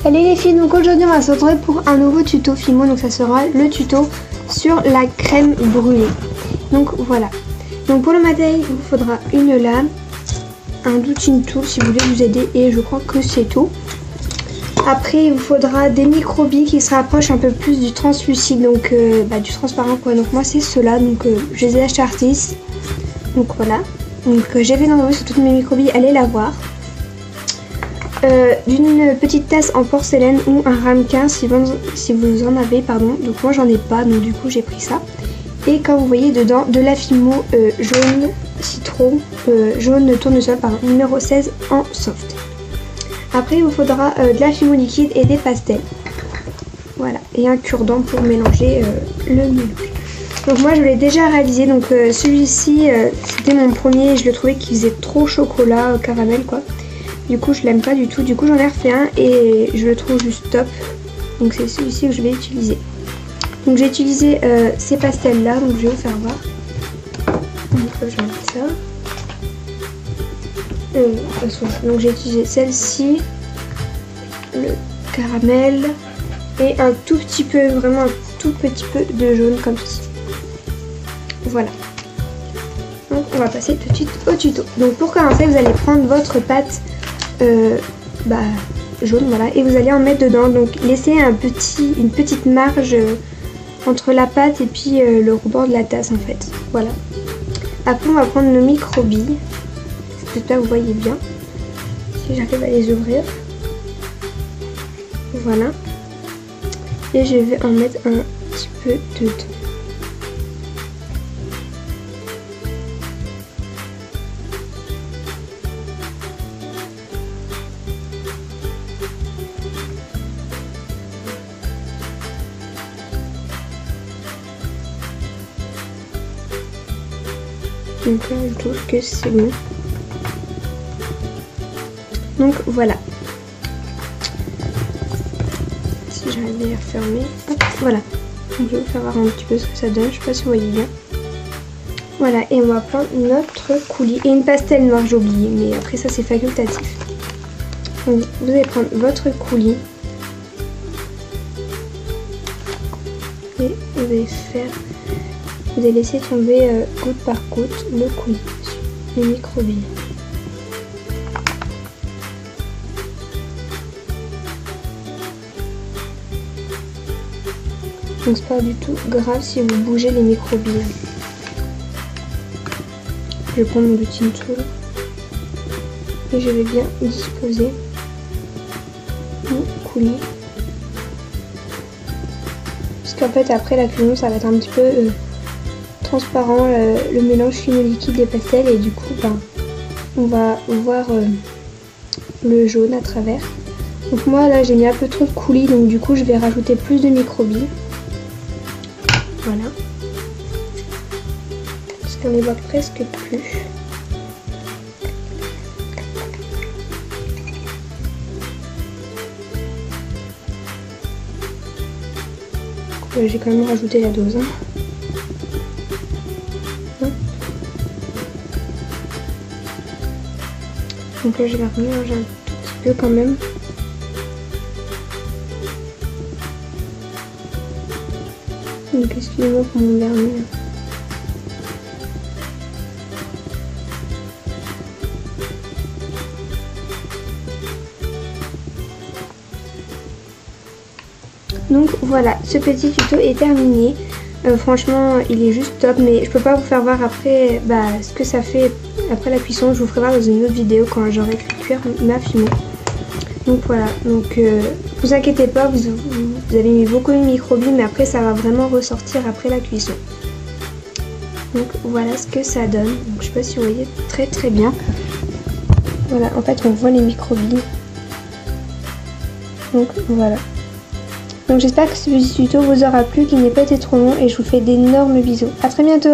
Salut les filles, donc aujourd'hui on va se retrouver pour un nouveau tuto Fimo, donc ça sera le tuto sur la crème brûlée. Donc voilà, donc pour le matériel il vous faudra une lame, un douching tool si vous voulez vous aider et je crois que c'est tout. Après il vous faudra des micro-billes qui se rapprochent un peu plus du translucide, donc du transparent quoi. Donc moi c'est ceux-là, donc je les ai achetés à Artis. Donc voilà, donc j'ai fait l'enlever sur toutes mes micro-billes, allez la voir. D'une petite tasse en porcelaine ou un ramequin si vous en avez, pardon. Donc moi j'en ai pas, donc du coup j'ai pris ça. Et comme vous voyez dedans, de la Fimo jaune citron, jaune tournesol, pardon, numéro 16 en soft. Après il vous faudra de la Fimo liquide et des pastels. Voilà, et un cure-dent pour mélanger le mélange. Donc moi je l'ai déjà réalisé, donc celui-ci c'était mon premier, je le trouvais qu'il faisait trop chocolat, caramel quoi. Du coup je l'aime pas du tout, du coup j'en ai refait un et je le trouve juste top. Donc c'est celui-ci que je vais utiliser. Donc j'ai utilisé ces pastels là, donc je vais vous faire voir. Donc je vais mettre ça. Donc j'ai utilisé celle-ci, le caramel et un tout petit peu, vraiment un tout petit peu de jaune comme ceci. Voilà. Donc on va passer tout de suite au tuto. Donc pour commencer vous allez prendre votre pâte jaune, voilà, et vous allez en mettre dedans. Donc laissez une petite marge entre la pâte et puis le rebord de la tasse en fait. Voilà. Après on va prendre nos micro-billes. J'espère que vous voyez bien. Si j'arrive à les ouvrir. Voilà. Et je vais en mettre un petit peu dedans. Donc là je trouve que c'est bon. Donc voilà. Si j'arrive à les refermer. Hop, voilà. Donc je vais vous faire voir un petit peu ce que ça donne. Je sais pas si vous voyez bien. Voilà, et on va prendre notre coulis. Et une pastel noire, j'ai oublié, mais après ça c'est facultatif. Donc vous allez prendre votre coulis. Et vous allez vous allez laisser tomber goutte par goutte le coulis, les micro-billes. Donc c'est pas du tout grave si vous bougez les micro-billes. Je prends mon douching tool et je vais bien disposer mon coulis. Parce qu'en fait après la cuisson ça va être un petit peu transparent, le mélange Fimo liquide des pastels, et du coup on va voir le jaune à travers. Donc moi là j'ai mis un peu trop de coulis, donc du coup je vais rajouter plus de micro-billes. Voilà. Parce qu'on les voit presque plus. J'ai quand même rajouté la dose. Hein. Donc là je vais remélanger un tout petit peu quand même. Donc excusez-moi pour mon vernis. Donc voilà, ce petit tuto est terminé. Franchement il est juste top, mais je peux pas vous faire voir après ce que ça fait après la cuisson. Je vous ferai voir dans une autre vidéo quand j'aurai fait cuire ma Fimo. Donc voilà, donc vous inquiétez pas, vous avez mis beaucoup de micro-billes, mais après ça va vraiment ressortir après la cuisson. Donc voilà ce que ça donne. Donc, je sais pas si vous voyez très très bien. Voilà, en fait on voit les micro-billes. Donc voilà. Donc j'espère que ce petit tuto vous aura plu, qu'il n'ait pas été trop long, et je vous fais d'énormes bisous. À très bientôt.